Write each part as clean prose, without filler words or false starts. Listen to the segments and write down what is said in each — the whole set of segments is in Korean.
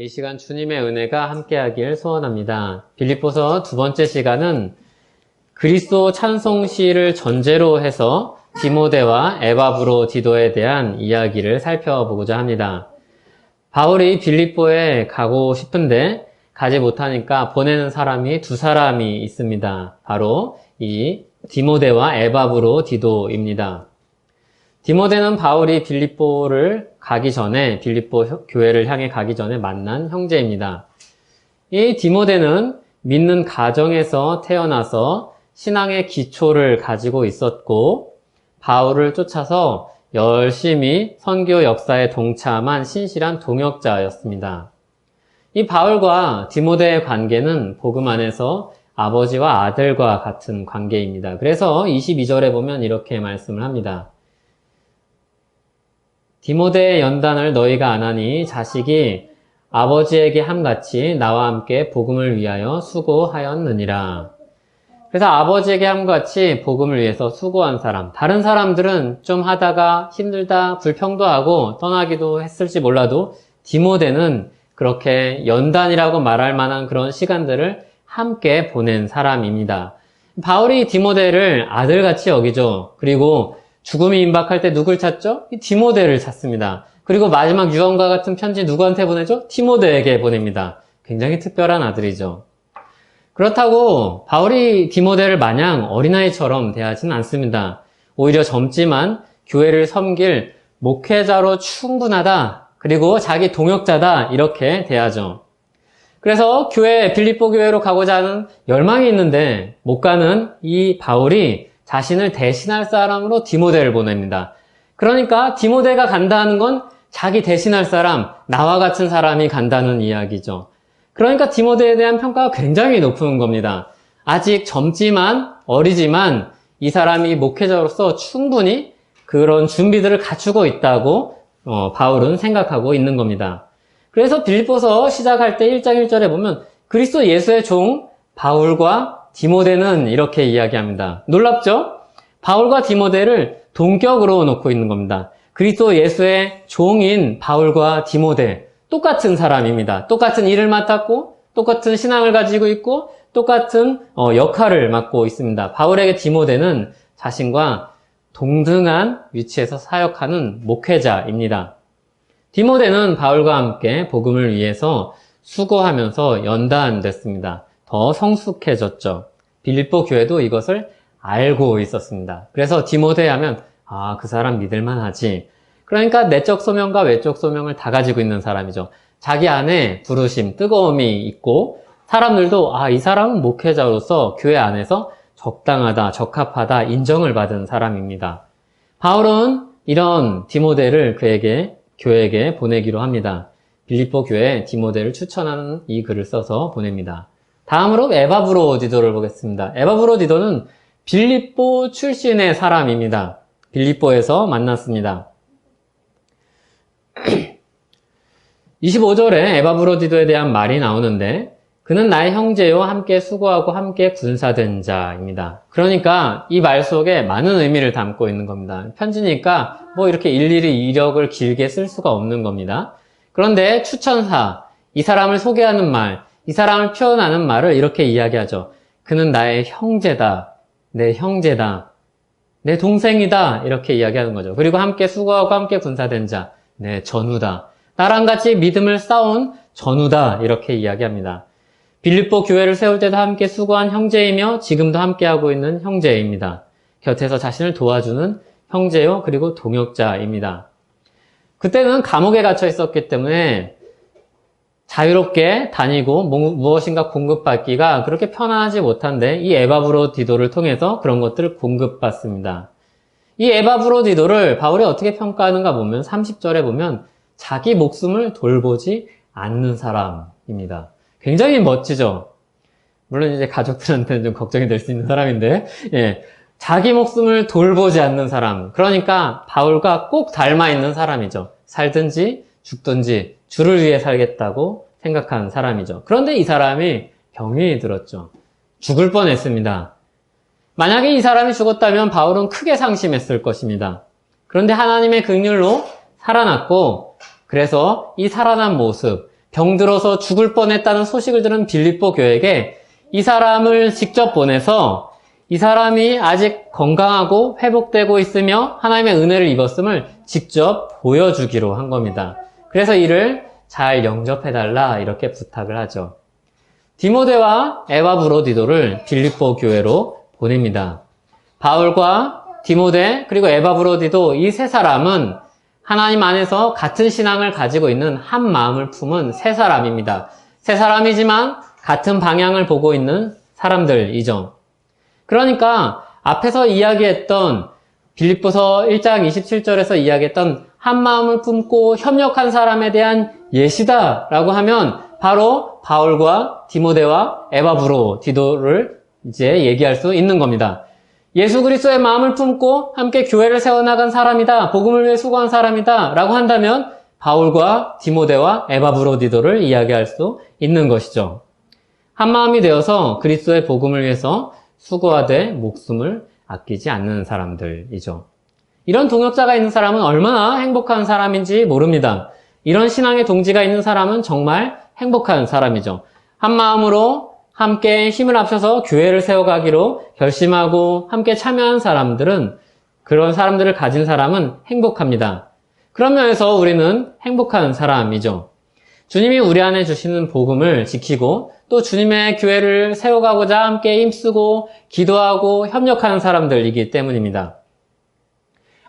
이 시간 주님의 은혜가 함께하길 소원합니다. 빌립보서 두 번째 시간은 그리스도 찬송시를 전제로 해서 디모데와 에바브로디도에 대한 이야기를 살펴보고자 합니다. 바울이 빌립보에 가고 싶은데 가지 못하니까 보내는 사람이 두 사람이 있습니다. 바로 이 디모데와 에바브로디도입니다. 디모데는 바울이 빌립보를 가기 전에, 빌립보 교회를 향해 가기 전에 만난 형제입니다. 이 디모데는 믿는 가정에서 태어나서 신앙의 기초를 가지고 있었고, 바울을 쫓아서 열심히 선교 역사에 동참한 신실한 동역자였습니다. 이 바울과 디모데의 관계는 복음 안에서 아버지와 아들과 같은 관계입니다. 그래서 22절에 보면 이렇게 말씀을 합니다. 디모데의 연단을 너희가 안 하니 자식이 아버지에게 함같이 나와 함께 복음을 위하여 수고하였느니라. 그래서 아버지에게 함같이 복음을 위해서 수고한 사람, 다른 사람들은 좀 하다가 힘들다, 불평도 하고 떠나기도 했을지 몰라도 디모데는 그렇게 연단이라고 말할 만한 그런 시간들을 함께 보낸 사람입니다. 바울이 디모데를 아들같이 여기죠. 그리고 죽음이 임박할 때 누굴 찾죠? 이 디모데를 찾습니다. 그리고 마지막 유언과 같은 편지 누구한테 보내죠? 디모데에게 보냅니다. 굉장히 특별한 아들이죠. 그렇다고 바울이 디모데를 마냥 어린아이처럼 대하지는 않습니다. 오히려 젊지만 교회를 섬길 목회자로 충분하다, 그리고 자기 동역자다, 이렇게 대하죠. 그래서 빌립보 교회로 가고자 하는 열망이 있는데 못 가는 이 바울이 자신을 대신할 사람으로 디모데를 보냅니다. 그러니까 디모데가 간다는 건 자기 대신할 사람, 나와 같은 사람이 간다는 이야기죠. 그러니까 디모데에 대한 평가가 굉장히 높은 겁니다. 아직 젊지만, 어리지만 이 사람이 목회자로서 충분히 그런 준비들을 갖추고 있다고 바울은 생각하고 있는 겁니다. 그래서 빌립보서 시작할 때 1장 1절에 보면 그리스도 예수의 종 바울과 디모데는 이렇게 이야기합니다. 놀랍죠? 바울과 디모데를 동격으로 놓고 있는 겁니다. 그리스도 예수의 종인 바울과 디모데, 똑같은 사람입니다. 똑같은 일을 맡았고, 똑같은 신앙을 가지고 있고, 똑같은 역할을 맡고 있습니다. 바울에게 디모데는 자신과 동등한 위치에서 사역하는 목회자입니다. 디모데는 바울과 함께 복음을 위해서 수고하면서 연단됐습니다. 더 성숙해졌죠. 빌립보 교회도 이것을 알고 있었습니다. 그래서 디모데 하면 그 사람 믿을만 하지. 그러니까 내적 소명과 외적 소명을 다 가지고 있는 사람이죠. 자기 안에 부르심, 뜨거움이 있고 사람들도 이 사람은 목회자로서 교회 안에서 적당하다, 적합하다 인정을 받은 사람입니다. 바울은 이런 디모데를 교회에게 보내기로 합니다. 빌립보 교회에 디모데를 추천하는 이 글을 써서 보냅니다. 다음으로 에바브로디도를 보겠습니다. 에바브로디도는 빌립보 출신의 사람입니다. 빌립보에서 만났습니다. 25절에 에바브로디도에 대한 말이 나오는데 그는 나의 형제요 함께 수고하고 함께 군사된 자입니다. 그러니까 이 말 속에 많은 의미를 담고 있는 겁니다. 편지니까 이렇게 일일이 이력을 길게 쓸 수가 없는 겁니다. 그런데 추천사, 이 사람을 소개하는 말, 이 사람을 표현하는 말을 이렇게 이야기하죠. 그는 나의 형제다, 내 형제다, 내 동생이다, 이렇게 이야기하는 거죠. 그리고 함께 수고하고 함께 군사된 자, 내 전우다, 나랑 같이 믿음을 쌓은 전우다, 이렇게 이야기합니다. 빌립보 교회를 세울 때도 함께 수고한 형제이며 지금도 함께하고 있는 형제입니다. 곁에서 자신을 도와주는 형제요, 그리고 동역자입니다. 그때는 감옥에 갇혀 있었기 때문에 자유롭게 다니고 무엇인가 공급받기가 그렇게 편안하지 못한데 이 에바브로디도를 통해서 그런 것들을 공급받습니다. 이 에바브로디도를 바울이 어떻게 평가하는가 보면 30절에 보면 자기 목숨을 돌보지 않는 사람입니다. 굉장히 멋지죠? 물론 이제 가족들한테는 좀 걱정이 될 수 있는 사람인데, 자기 목숨을 돌보지 않는 사람. 그러니까 바울과 꼭 닮아 있는 사람이죠. 살든지 죽든지 주를 위해 살겠다고 생각한 사람이죠. 그런데 이 사람이 병이 들었죠. 죽을 뻔했습니다. 만약에 이 사람이 죽었다면 바울은 크게 상심했을 것입니다. 그런데 하나님의 긍휼로 살아났고, 그래서 이 살아난 모습, 병들어서 죽을 뻔했다는 소식을 들은 빌립보 교회에게 이 사람을 직접 보내서 이 사람이 아직 건강하고 회복되고 있으며 하나님의 은혜를 입었음을 직접 보여주기로 한 겁니다. 그래서 이를 잘 영접해달라 이렇게 부탁을 하죠. 디모데와 에바브로디도를 빌립보 교회로 보냅니다. 바울과 디모데 그리고 에바브로디도 이 세 사람은 하나님 안에서 같은 신앙을 가지고 있는 한 마음을 품은 세 사람입니다. 세 사람이지만 같은 방향을 보고 있는 사람들이죠. 그러니까 앞에서 이야기했던 빌립보서 1장 27절에서 이야기했던 한 마음을 품고 협력한 사람에 대한 예시다라고 하면 바로 바울과 디모데와 에바브로디도를 이제 얘기할 수 있는 겁니다. 예수 그리스도의 마음을 품고 함께 교회를 세워나간 사람이다, 복음을 위해 수고한 사람이다 라고 한다면 바울과 디모데와 에바브로디도를 이야기할 수 있는 것이죠. 한 마음이 되어서 그리스도의 복음을 위해서 수고하되 목숨을 아끼지 않는 사람들이죠. 이런 동역자가 있는 사람은 얼마나 행복한 사람인지 모릅니다. 이런 신앙의 동지가 있는 사람은 정말 행복한 사람이죠. 한 마음으로 함께 힘을 합쳐서 교회를 세워가기로 결심하고 함께 참여한 사람들은, 그런 사람들을 가진 사람은 행복합니다. 그런 면에서 우리는 행복한 사람이죠. 주님이 우리 안에 주시는 복음을 지키고 또 주님의 교회를 세워가고자 함께 힘쓰고 기도하고 협력하는 사람들이기 때문입니다.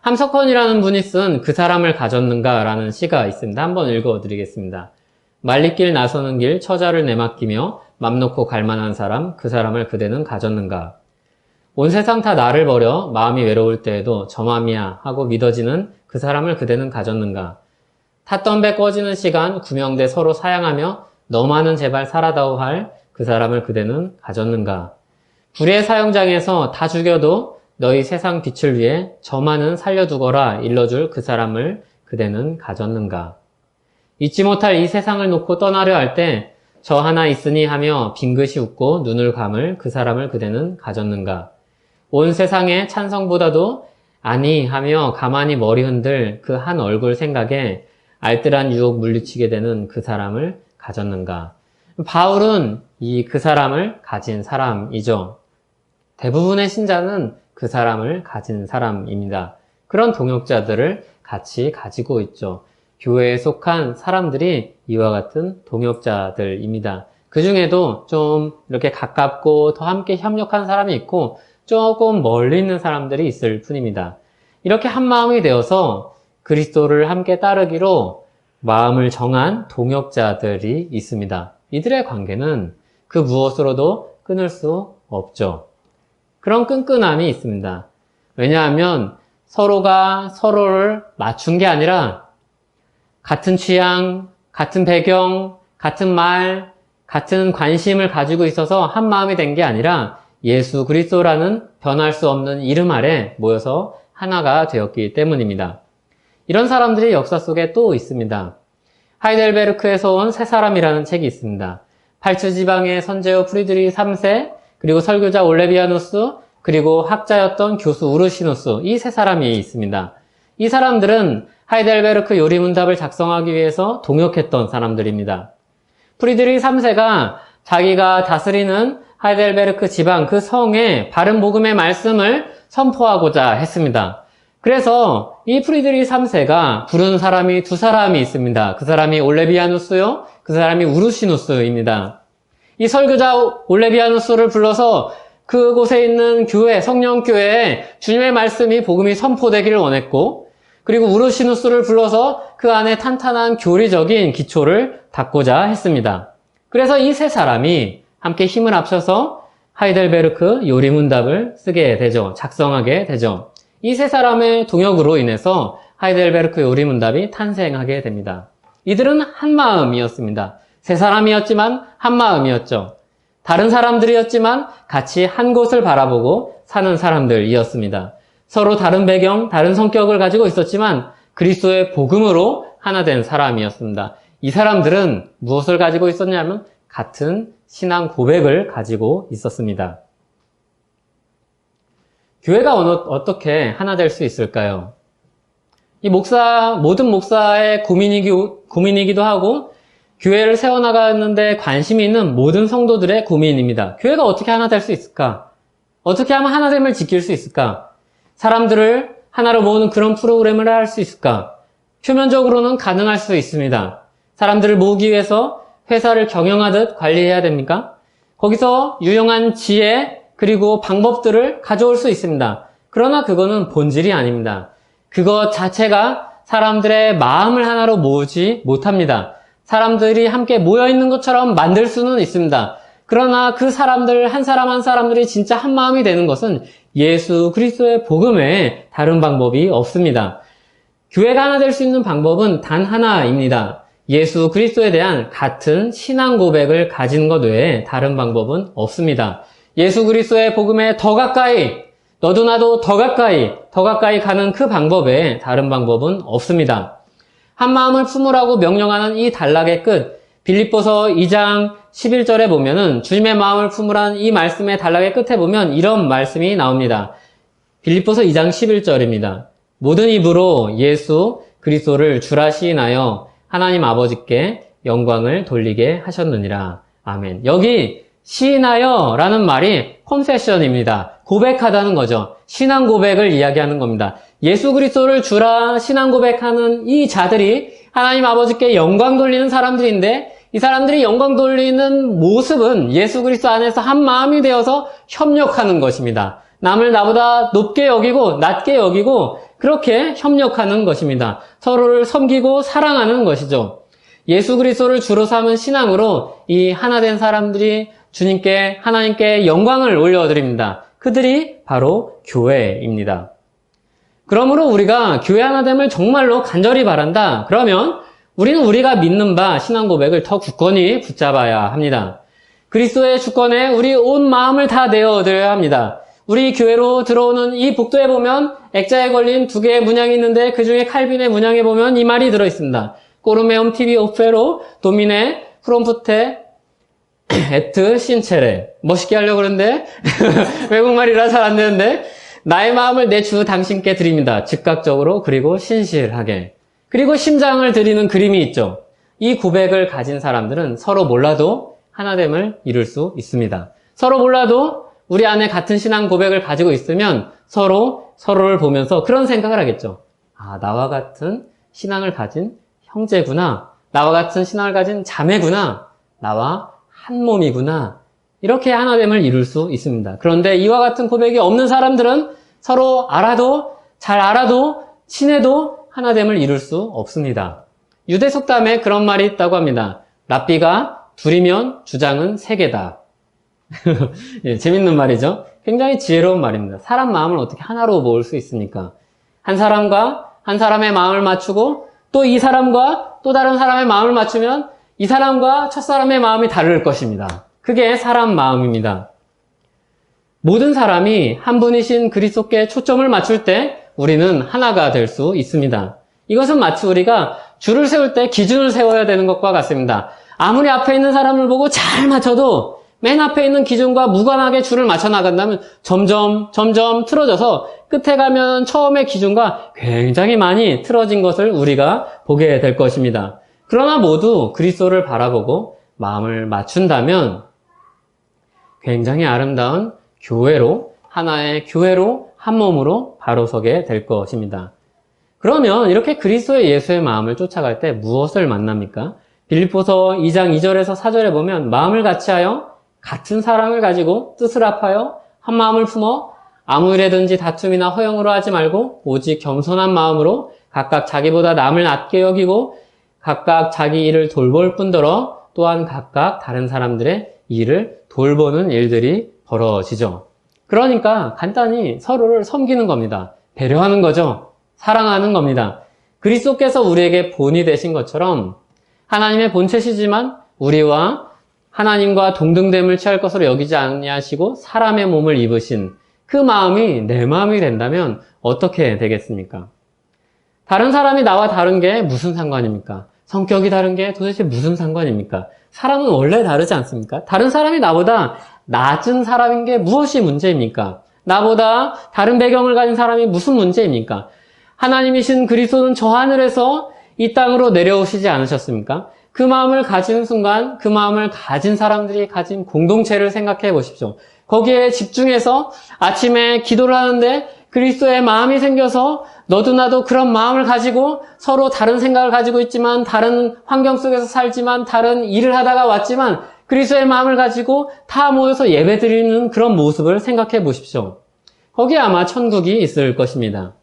함석헌이라는 분이 쓴 그 사람을 가졌는가 라는 시가 있습니다. 한번 읽어드리겠습니다. 말리길 나서는 길 처자를 내맡기며 맘 놓고 갈만한 사람, 그 사람을 그대는 가졌는가. 온 세상 다 나를 버려 마음이 외로울 때에도 저 맘이야 하고 믿어지는 그 사람을 그대는 가졌는가. 탔던 배 꺼지는 시간 구명대 서로 사양하며 너만은 제발 살아다오 할 그 사람을 그대는 가졌는가. 불의 사형장에서 다 죽여도 너희 세상 빛을 위해 저만은 살려두거라 일러줄 그 사람을 그대는 가졌는가. 잊지 못할 이 세상을 놓고 떠나려 할 때 저 하나 있으니 하며 빙긋이 웃고 눈을 감을 그 사람을 그대는 가졌는가. 온 세상의 찬성보다도 아니 하며 가만히 머리 흔들 그 한 얼굴 생각에 알뜰한 유혹 물리치게 되는 그 사람을 가졌는가. 바울은 그 사람을 가진 사람이죠. 대부분의 신자는 그 사람을 가진 사람입니다. 그런 동역자들을 같이 가지고 있죠. 교회에 속한 사람들이 이와 같은 동역자들입니다. 그 중에도 좀 이렇게 가깝고 더 함께 협력한 사람이 있고 조금 멀리 있는 사람들이 있을 뿐입니다. 이렇게 한 마음이 되어서 그리스도를 함께 따르기로 마음을 정한 동역자들이 있습니다. 이들의 관계는 그 무엇으로도 끊을 수 없죠. 그런 끈끈함이 있습니다. 왜냐하면 서로가 서로를 맞춘 게 아니라 같은 취향, 같은 배경, 같은 말, 같은 관심을 가지고 있어서 한 마음이 된 게 아니라 예수 그리스도라는 변할 수 없는 이름 아래 모여서 하나가 되었기 때문입니다. 이런 사람들이 역사 속에 또 있습니다. 하이델베르크에서 온 세 사람이라는 책이 있습니다. 발츠 지방의 선제후 프리드리히 3세, 그리고 설교자 올레비아누스, 그리고 학자였던 교수 우르시누스, 이 세 사람이 있습니다. 이 사람들은 하이델베르크 요리문답을 작성하기 위해서 동역했던 사람들입니다. 프리드리히 3세가 자기가 다스리는 하이델베르크 지방 그 성에 바른 복음의 말씀을 선포하고자 했습니다. 그래서 이 프리드리히 3세가 부른 사람이 두 사람이 있습니다. 그 사람이 올레비아누스요, 그 사람이 우르시누스입니다. 이 설교자 올레비아누스를 불러서 그곳에 있는 교회, 성령교회에 주님의 말씀이, 복음이 선포되기를 원했고, 그리고 우르시누스를 불러서 그 안에 탄탄한 교리적인 기초를 닦고자 했습니다. 그래서 이 세 사람이 함께 힘을 합쳐서 하이델베르크 요리문답을 쓰게 되죠. 작성하게 되죠. 이 세 사람의 동역으로 인해서 하이델베르크 요리문답이 탄생하게 됩니다. 이들은 한 마음이었습니다. 세 사람이었지만 한 마음이었죠. 다른 사람들이었지만 같이 한 곳을 바라보고 사는 사람들이었습니다. 서로 다른 배경, 다른 성격을 가지고 있었지만 그리스도의 복음으로 하나 된 사람이었습니다. 이 사람들은 무엇을 가지고 있었냐면 같은 신앙 고백을 가지고 있었습니다. 교회가 어떻게 하나 될 수 있을까요? 모든 목사의 고민이기도 하고 교회를 세워나가는데 관심이 있는 모든 성도들의 고민입니다. 교회가 어떻게 하나 될 수 있을까? 어떻게 하면 하나됨을 지킬 수 있을까? 사람들을 하나로 모으는 그런 프로그램을 할 수 있을까? 표면적으로는 가능할 수 있습니다. 사람들을 모으기 위해서 회사를 경영하듯 관리해야 됩니까? 거기서 유용한 지혜 그리고 방법들을 가져올 수 있습니다. 그러나 그거는 본질이 아닙니다. 그것 자체가 사람들의 마음을 하나로 모으지 못합니다. 사람들이 함께 모여있는 것처럼 만들 수는 있습니다. 그러나 그 사람들 한 사람 한 사람들이 진짜 한 마음이 되는 것은 예수 그리스도의 복음 외에 다른 방법이 없습니다. 교회가 하나 될 수 있는 방법은 단 하나입니다. 예수 그리스도에 대한 같은 신앙 고백을 가진 것 외에 다른 방법은 없습니다. 예수 그리스도의 복음에 더 가까이, 너도 나도 더 가까이 가는 그 방법 외에 다른 방법은 없습니다. 한 마음을 품으라고 명령하는 이 단락의 끝, 빌립보서 2장 11절에 보면은 주님의 마음을 품으라는 이 말씀의 단락의 끝에 보면 이런 말씀이 나옵니다. 빌립보서 2장 11절입니다. 모든 입으로 예수 그리스도를 주라 시인하여 하나님 아버지께 영광을 돌리게 하셨느니라. 아멘. 여기 시인하여 라는 말이 confession입니다. 고백하다는 거죠. 신앙 고백을 이야기하는 겁니다. 예수 그리스도를 주라 신앙 고백하는 이 자들이 하나님 아버지께 영광 돌리는 사람들인데 이 사람들이 영광 돌리는 모습은 예수 그리스도 안에서 한 마음이 되어서 협력하는 것입니다. 남을 나보다 높게 여기고 낮게 여기고 그렇게 협력하는 것입니다. 서로를 섬기고 사랑하는 것이죠. 예수 그리스도를 주로 삼은 신앙으로 이 하나된 사람들이 주님께 하나님께 영광을 올려드립니다. 그들이 바로 교회입니다. 그러므로 우리가 교회 하나됨을 정말로 간절히 바란다. 그러면 우리는 우리가 믿는 바 신앙 고백을 더 굳건히 붙잡아야 합니다. 그리스도의 주권에 우리 온 마음을 다 내어드려야 합니다. 우리 교회로 들어오는 이 복도에 보면 액자에 걸린 두 개의 문양이 있는데 그 중에 칼빈의 문양에 보면 이 말이 들어있습니다. 꼬르메움 티비 오페로 도미네 프롬프테 에트 신체레. 멋있게 하려고 그러는데 외국말이라 잘 안 되는데 나의 마음을 내 주 당신께 드립니다. 즉각적으로 그리고 신실하게. 그리고 심장을 드리는 그림이 있죠. 이 고백을 가진 사람들은 서로 몰라도 하나됨을 이룰 수 있습니다. 서로 몰라도 우리 안에 같은 신앙 고백을 가지고 있으면 서로를 보면서 그런 생각을 하겠죠. 아, 나와 같은 신앙을 가진 형제구나. 나와 같은 신앙을 가진 자매구나. 나와 한 몸이구나. 이렇게 하나됨을 이룰 수 있습니다. 그런데 이와 같은 고백이 없는 사람들은 서로 잘 알아도 친해도 하나됨을 이룰 수 없습니다. 유대 속담에 그런 말이 있다고 합니다. 랍비가 둘이면 주장은 세 개다. 예, 재밌는 말이죠. 굉장히 지혜로운 말입니다. 사람 마음을 어떻게 하나로 모을 수 있습니까? 한 사람과 한 사람의 마음을 맞추고 또 이 사람과 또 다른 사람의 마음을 맞추면 이 사람과 첫 사람의 마음이 다를 것입니다. 그게 사람 마음입니다. 모든 사람이 한 분이신 그리스도께 초점을 맞출 때 우리는 하나가 될 수 있습니다. 이것은 마치 우리가 줄을 세울 때 기준을 세워야 되는 것과 같습니다. 아무리 앞에 있는 사람을 보고 잘 맞춰도 맨 앞에 있는 기준과 무관하게 줄을 맞춰 나간다면 점점 틀어져서 끝에 가면 처음의 기준과 굉장히 많이 틀어진 것을 우리가 보게 될 것입니다. 그러나 모두 그리스도를 바라보고 마음을 맞춘다면 굉장히 아름다운 교회로, 하나의 교회로 한 몸으로 바로 서게 될 것입니다. 그러면 이렇게 그리스도의 예수의 마음을 쫓아갈 때 무엇을 만납니까? 빌립보서 2장 2절에서 4절에 보면 마음을 같이하여 같은 사랑을 가지고 뜻을 합하여 한 마음을 품어 아무 일에든지 다툼이나 허영으로 하지 말고 오직 겸손한 마음으로 각각 자기보다 남을 낮게 여기고 각각 자기 일을 돌볼 뿐더러 또한 각각 다른 사람들의 일을 돌보는 일들이 벌어지죠. 그러니까 간단히 서로를 섬기는 겁니다. 배려하는 거죠. 사랑하는 겁니다. 그리스도께서 우리에게 본이 되신 것처럼 하나님의 본체시지만 우리와 하나님과 동등됨을 취할 것으로 여기지 아니하시고 사람의 몸을 입으신 그 마음이 내 마음이 된다면 어떻게 되겠습니까? 다른 사람이 나와 다른 게 무슨 상관입니까? 성격이 다른 게 도대체 무슨 상관입니까? 사람은 원래 다르지 않습니까? 다른 사람이 나보다 낮은 사람인 게 무엇이 문제입니까? 나보다 다른 배경을 가진 사람이 무슨 문제입니까? 하나님이신 그리스도는 저 하늘에서 이 땅으로 내려오시지 않으셨습니까? 그 마음을 가지는 순간 그 마음을 가진 사람들이 가진 공동체를 생각해 보십시오. 거기에 집중해서 아침에 기도를 하는데 그리스도의 마음이 생겨서 너도 나도 그런 마음을 가지고 서로 다른 생각을 가지고 있지만 다른 환경 속에서 살지만 다른 일을 하다가 왔지만 그리스도의 마음을 가지고 다 모여서 예배드리는 그런 모습을 생각해 보십시오. 거기에 아마 천국이 있을 것입니다.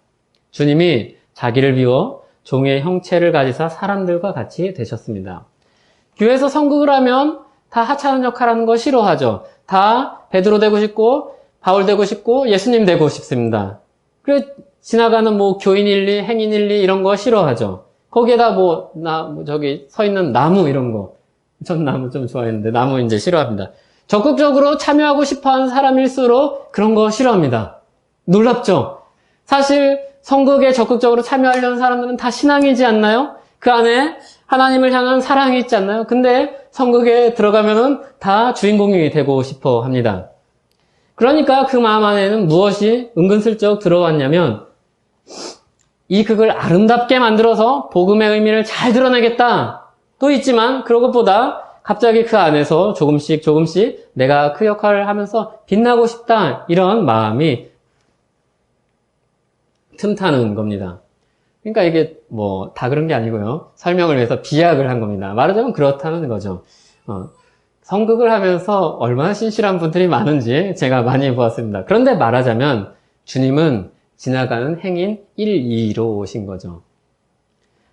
주님이 자기를 비워 종의 형체를 가지사 사람들과 같이 되셨습니다. 교회에서 선국을 하면 다 하찮은 역할하는 거 싫어하죠. 다 베드로 되고 싶고 바울 되고 싶고 예수님 되고 싶습니다. 그래 지나가는 교인 일리, 행인 일리 이런 거 싫어하죠. 거기에다 저기 서 있는 나무 이런 거. 전 나무 좀 좋아했는데 나무 이제 싫어합니다. 적극적으로 참여하고 싶어하는 사람일수록 그런 거 싫어합니다. 놀랍죠? 사실 선국에 적극적으로 참여하려는 사람들은 다 신앙이지 않나요? 그 안에 하나님을 향한 사랑이 있지 않나요? 근데 선국에 들어가면은 다 주인공이 되고 싶어 합니다. 그러니까 그 마음 안에는 무엇이 은근슬쩍 들어왔냐면 이 극을 아름답게 만들어서 복음의 의미를 잘 드러내겠다. 또 있지만 그런 것보다 갑자기 그 안에서 조금씩 내가 그 역할을 하면서 빛나고 싶다. 이런 마음이 틈타는 겁니다. 그러니까 이게 다 그런 게 아니고요. 설명을 위해서 비약을 한 겁니다. 말하자면 그렇다는 거죠. 성극을 하면서 얼마나 신실한 분들이 많은지 제가 많이 보았습니다. 그런데 말하자면 주님은 지나가는 행인 1, 2로 오신 거죠.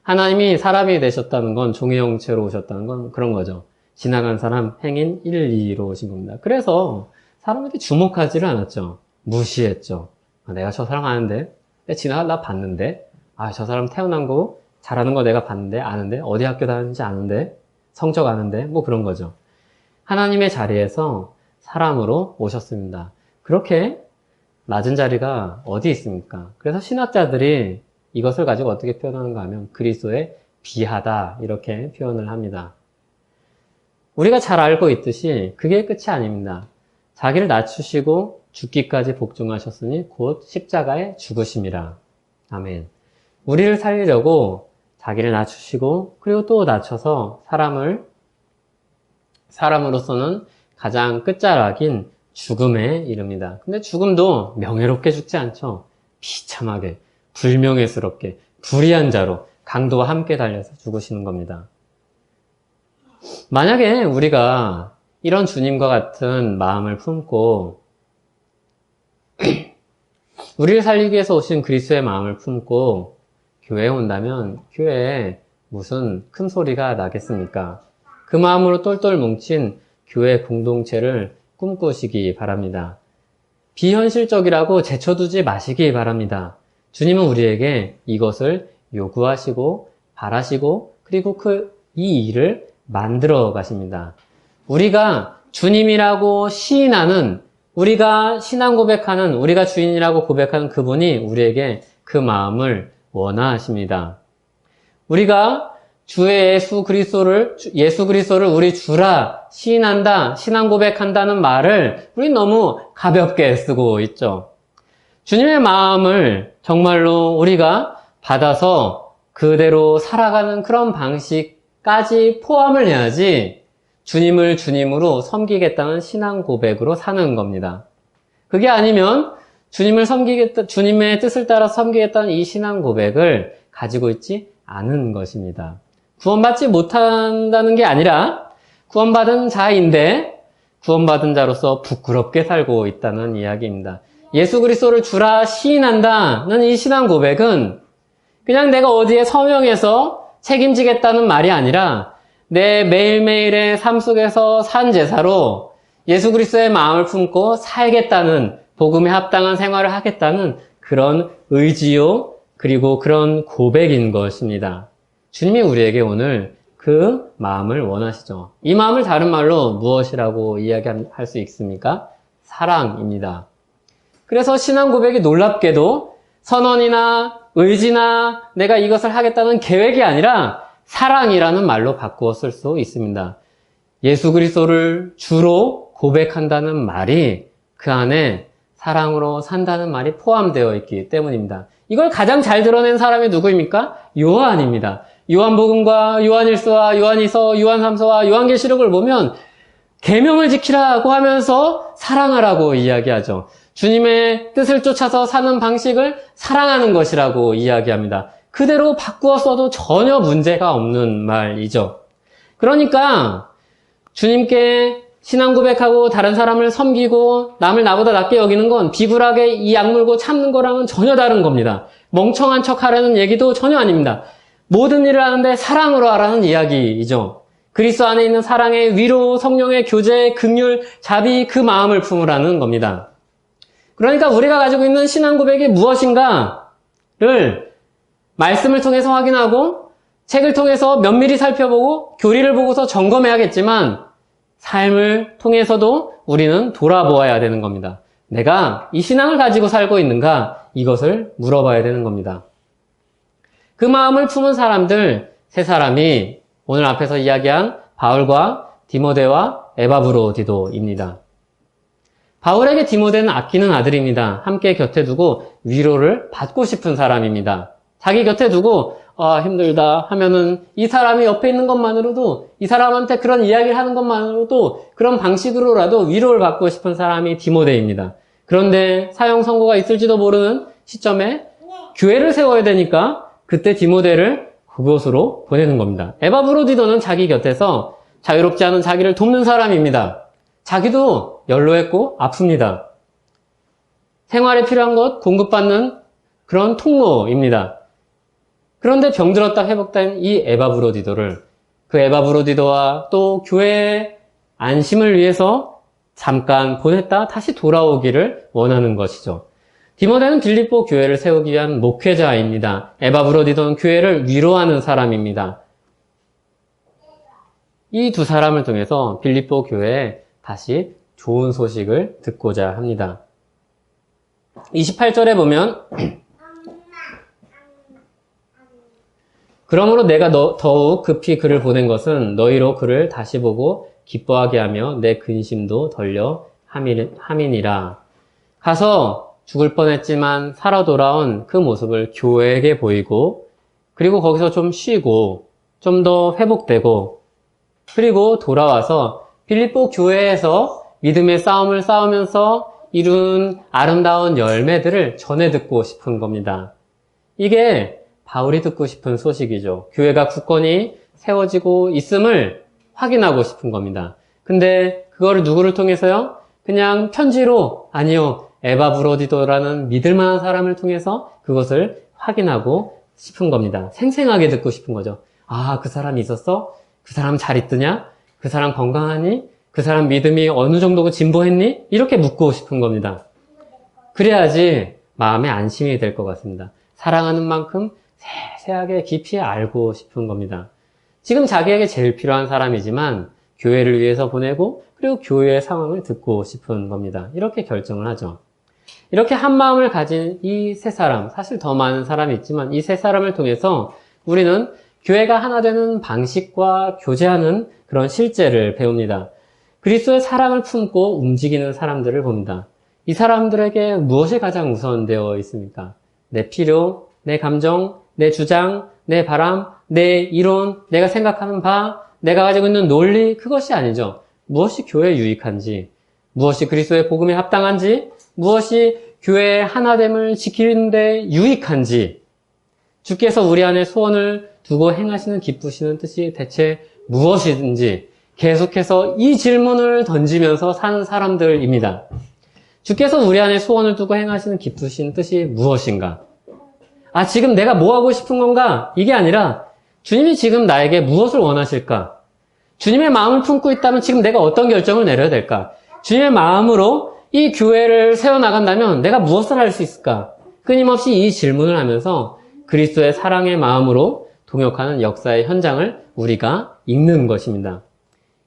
하나님이 사람이 되셨다는 건 종의 형체로 오셨다는 건 그런 거죠. 지나간 사람 행인 1, 2로 오신 겁니다. 그래서 사람들이 주목하지를 않았죠. 무시했죠. 내가 저 사람 아는데? 지나가다 봤는데? 저 사람 태어난 거 잘하는 거 내가 봤는데? 아는데? 어디 학교 다니는지 아는데? 성적 아는데? 그런 거죠. 하나님의 자리에서 사람으로 오셨습니다. 그렇게 낮은 자리가 어디 있습니까? 그래서 신학자들이 이것을 가지고 어떻게 표현하는가 하면 그리스도의 비하다 이렇게 표현을 합니다. 우리가 잘 알고 있듯이 그게 끝이 아닙니다. 자기를 낮추시고 죽기까지 복종하셨으니 곧 십자가에 죽으심이라. 아멘. 우리를 살리려고 자기를 낮추시고 그리고 또 낮춰서 사람으로서는 가장 끝자락인 죽음에 이릅니다. 근데 죽음도 명예롭게 죽지 않죠. 비참하게, 불명예스럽게, 불의한 자로 강도와 함께 달려서 죽으시는 겁니다. 만약에 우리가 이런 주님과 같은 마음을 품고 우리를 살리기 위해서 오신 그리스도의 마음을 품고 교회에 온다면 교회에 무슨 큰 소리가 나겠습니까? 그 마음으로 똘똘 뭉친 교회 공동체를 꿈꾸시기 바랍니다. 비현실적이라고 제쳐두지 마시기 바랍니다. 주님은 우리에게 이것을 요구하시고 바라시고 그리고 이 일을 만들어 가십니다. 우리가 주님이라고 시인하는 우리가 신앙 고백하는 우리가 주인이라고 고백하는 그분이 우리에게 그 마음을 원하십니다. 우리가 주의 예수 그리스도를 우리 주라 시인한다, 신앙 고백한다는 말을 우리 너무 가볍게 쓰고 있죠. 주님의 마음을 정말로 우리가 받아서 그대로 살아가는 그런 방식까지 포함을 해야지 주님을 주님으로 섬기겠다는 신앙 고백으로 사는 겁니다. 그게 아니면 주님의 뜻을 따라 섬기겠다는 이 신앙 고백을 가지고 있지 않은 것입니다. 구원받지 못한다는 게 아니라 구원받은 자인데 구원받은 자로서 부끄럽게 살고 있다는 이야기입니다. 예수 그리스도를 주라 시인한다는 이 신앙 고백은 그냥 내가 어디에 서명해서 책임지겠다는 말이 아니라 내 매일매일의 삶 속에서 산 제사로 예수 그리스도의 마음을 품고 살겠다는 복음에 합당한 생활을 하겠다는 그런 의지요 그리고 그런 고백인 것입니다. 주님이 우리에게 오늘 그 마음을 원하시죠. 이 마음을 다른 말로 무엇이라고 이야기할 수 있습니까? 사랑입니다. 그래서 신앙 고백이 놀랍게도 선언이나 의지나 내가 이것을 하겠다는 계획이 아니라 사랑이라는 말로 바꾸어 쓸 수 있습니다. 예수 그리스도를 주로 고백한다는 말이 그 안에 사랑으로 산다는 말이 포함되어 있기 때문입니다. 이걸 가장 잘 드러낸 사람이 누구입니까? 요한입니다. 요한복음과 요한일서와 요한이서, 요한삼서와 요한계시록을 보면 계명을 지키라고 하면서 사랑하라고 이야기하죠. 주님의 뜻을 쫓아서 사는 방식을 사랑하는 것이라고 이야기합니다. 그대로 바꾸어 써도 전혀 문제가 없는 말이죠. 그러니까 주님께 신앙 고백하고 다른 사람을 섬기고 남을 나보다 낫게 여기는 건 비굴하게 이 악물고 참는 거랑은 전혀 다른 겁니다. 멍청한 척하라는 얘기도 전혀 아닙니다. 모든 일을 하는데 사랑으로 하라는 이야기이죠. 그리스도 안에 있는 사랑의 위로, 성령의 교제, 긍휼, 자비, 그 마음을 품으라는 겁니다. 그러니까 우리가 가지고 있는 신앙 고백이 무엇인가를 말씀을 통해서 확인하고 책을 통해서 면밀히 살펴보고 교리를 보고서 점검해야겠지만 삶을 통해서도 우리는 돌아보아야 되는 겁니다. 내가 이 신앙을 가지고 살고 있는가? 이것을 물어봐야 되는 겁니다. 그 마음을 품은 사람들 세 사람이 오늘 앞에서 이야기한 바울과 디모데와 에바브로디도입니다. 바울에게 디모데는 아끼는 아들입니다. 함께 곁에 두고 위로를 받고 싶은 사람입니다. 자기 곁에 두고 힘들다 하면은 이 사람이 옆에 있는 것만으로도 이 사람한테 그런 이야기를 하는 것만으로도 그런 방식으로라도 위로를 받고 싶은 사람이 디모데입니다. 그런데 사형 선고가 있을지도 모르는 시점에 교회를 세워야 되니까 그때 디모데를 그곳으로 보내는 겁니다. 에바브로디도는 자기 곁에서 자유롭지 않은 자기를 돕는 사람입니다. 자기도 연로했고 아픕니다. 생활에 필요한 것 공급받는 그런 통로입니다. 그런데 병들었다 회복된 이 에바브로디도를 그 에바브로디도와 또 교회의 안심을 위해서 잠깐 보냈다 다시 돌아오기를 원하는 것이죠. 디모데는 빌립보 교회를 세우기 위한 목회자입니다. 에바브로디도는 교회를 위로하는 사람입니다. 이 두 사람을 통해서 빌립보 교회에 다시 좋은 소식을 듣고자 합니다. 28절에 보면 그러므로 내가 더욱 급히 그를 보낸 것은 너희로 그를 다시 보고 기뻐하게 하며 내 근심도 덜려 함이니라. 가서 죽을 뻔했지만 살아 돌아온 그 모습을 교회에게 보이고 그리고 거기서 좀 쉬고 좀 더 회복되고 그리고 돌아와서 빌립보 교회에서 믿음의 싸움을 싸우면서 이룬 아름다운 열매들을 전해 듣고 싶은 겁니다. 이게 바울이 듣고 싶은 소식이죠. 교회가 굳건히 세워지고 있음을 확인하고 싶은 겁니다. 근데 그거를 누구를 통해서요? 그냥 편지로 아니요. 에바브로디도라는 믿을만한 사람을 통해서 그것을 확인하고 싶은 겁니다. 생생하게 듣고 싶은 거죠. 아, 그 사람이 있었어? 그 사람 잘 있더냐? 그 사람 건강하니? 그 사람 믿음이 어느 정도고 진보했니? 이렇게 묻고 싶은 겁니다. 그래야지 마음에 안심이 될 것 같습니다. 사랑하는 만큼 세세하게 깊이 알고 싶은 겁니다. 지금 자기에게 제일 필요한 사람이지만 교회를 위해서 보내고 그리고 교회의 상황을 듣고 싶은 겁니다. 이렇게 결정을 하죠. 이렇게 한 마음을 가진 이 세 사람, 사실 더 많은 사람이 있지만 이 세 사람을 통해서 우리는 교회가 하나 되는 방식과 교제하는 그런 실제를 배웁니다. 그리스도의 사랑을 품고 움직이는 사람들을 봅니다. 이 사람들에게 무엇이 가장 우선되어 있습니까? 내 필요, 내 감정, 내 주장, 내 바람, 내 이론, 내가 생각하는 바, 내가 가지고 있는 논리, 그것이 아니죠. 무엇이 교회에 유익한지, 무엇이 그리스도의 복음에 합당한지, 무엇이 교회의 하나됨을 지키는데 유익한지, 주께서 우리 안에 소원을 두고 행하시는 기쁘시는 뜻이 대체 무엇인지 계속해서 이 질문을 던지면서 사는 사람들입니다. 주께서 우리 안에 소원을 두고 행하시는 기쁘신 뜻이 무엇인가? 아, 지금 내가 뭐 하고 싶은 건가? 이게 아니라 주님이 지금 나에게 무엇을 원하실까? 주님의 마음을 품고 있다면 지금 내가 어떤 결정을 내려야 될까? 주님의 마음으로 이 교회를 세워나간다면 내가 무엇을 할 수 있을까? 끊임없이 이 질문을 하면서 그리스도의 사랑의 마음으로 동역하는 역사의 현장을 우리가 읽는 것입니다.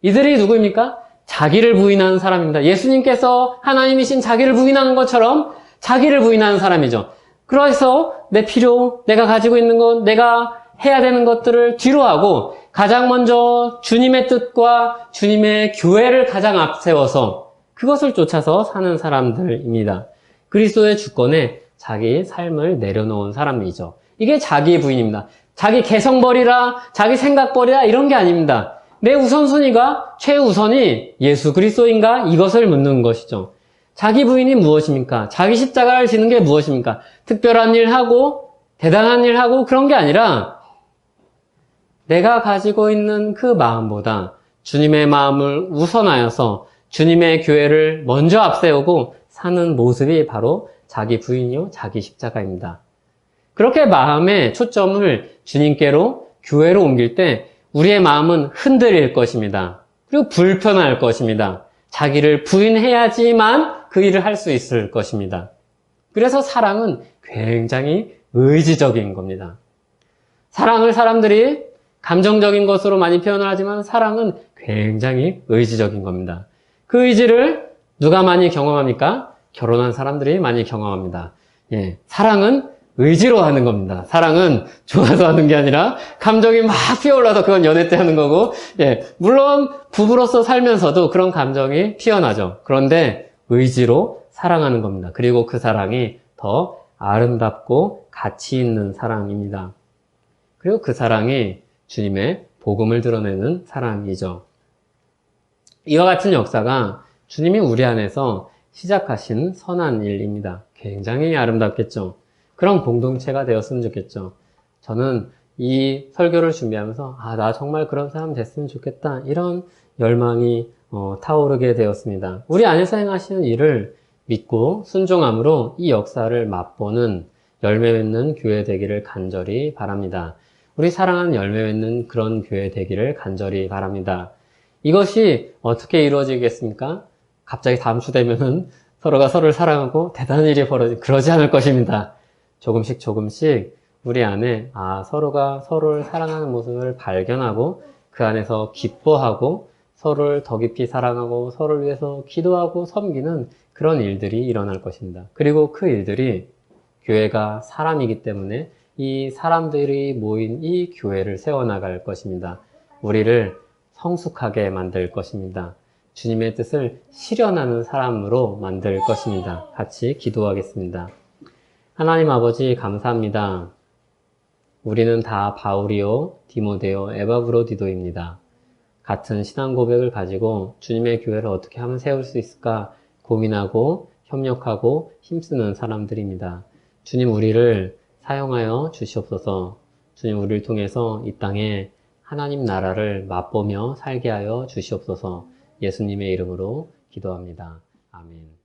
이들이 누구입니까? 자기를 부인하는 사람입니다. 예수님께서 하나님이신 자기를 부인하는 것처럼 자기를 부인하는 사람이죠. 그래서 내 필요, 내가 가지고 있는 것, 내가 해야 되는 것들을 뒤로하고 가장 먼저 주님의 뜻과 주님의 교회를 가장 앞세워서 그것을 쫓아서 사는 사람들입니다. 그리스도의 주권에 자기의 삶을 내려놓은 사람이죠. 이게 자기 부인입니다. 자기 개성 버리라, 자기 생각 버리라 이런 게 아닙니다. 내 우선순위가 최우선이 예수 그리스도인가? 이것을 묻는 것이죠. 자기 부인이 무엇입니까? 자기 십자가를 지는 게 무엇입니까? 특별한 일 하고 대단한 일 하고 그런 게 아니라 내가 가지고 있는 그 마음보다 주님의 마음을 우선하여서 주님의 교회를 먼저 앞세우고 사는 모습이 바로 자기 부인이요 자기 십자가입니다. 그렇게 마음의 초점을 주님께로 교회로 옮길 때 우리의 마음은 흔들릴 것입니다. 그리고 불편할 것입니다. 자기를 부인해야지만 그 일을 할 수 있을 것입니다. 그래서 사랑은 굉장히 의지적인 겁니다. 사랑을 사람들이 감정적인 것으로 많이 표현을 하지만 사랑은 굉장히 의지적인 겁니다. 그 의지를 누가 많이 경험합니까? 결혼한 사람들이 많이 경험합니다. 예, 사랑은 의지로 하는 겁니다. 사랑은 좋아서 하는 게 아니라 감정이 막 피어올라서 그건 연애 때 하는 거고, 예, 물론 부부로서 살면서도 그런 감정이 피어나죠. 그런데 의지로 사랑하는 겁니다. 그리고 그 사랑이 더 아름답고 가치 있는 사랑입니다. 그리고 그 사랑이 주님의 복음을 드러내는 사랑이죠. 이와 같은 역사가 주님이 우리 안에서 시작하신 선한 일입니다. 굉장히 아름답겠죠. 그런 공동체가 되었으면 좋겠죠. 저는 이 설교를 준비하면서 나 정말 그런 사람 됐으면 좋겠다 이런 열망이 타오르게 되었습니다. 우리 안에서 행하시는 일을 믿고 순종함으로 이 역사를 맛보는 열매 맺는 교회 되기를 간절히 바랍니다. 우리 사랑하는 열매 맺는 그런 교회 되기를 간절히 바랍니다. 이것이 어떻게 이루어지겠습니까? 갑자기 다음 주 되면은 서로가 서로를 사랑하고 대단한 일이 그러지 않을 것입니다. 조금씩 우리 안에 서로가 서로를 사랑하는 모습을 발견하고 그 안에서 기뻐하고 서로를 더 깊이 사랑하고 서로를 위해서 기도하고 섬기는 그런 일들이 일어날 것입니다. 그리고 그 일들이 교회가 사람이기 때문에 이 사람들이 모인 이 교회를 세워나갈 것입니다. 우리를 성숙하게 만들 것입니다. 주님의 뜻을 실현하는 사람으로 만들 것입니다. 같이 기도하겠습니다. 하나님 아버지 감사합니다. 우리는 다 바울이요, 디모데요, 에바브로디도입니다. 같은 신앙 고백을 가지고 주님의 교회를 어떻게 하면 세울 수 있을까 고민하고 협력하고 힘쓰는 사람들입니다. 주님 우리를 사용하여 주시옵소서. 주님 우리를 통해서 이 땅에 하나님 나라를 맛보며 살게 하여 주시옵소서. 예수님의 이름으로 기도합니다. 아멘.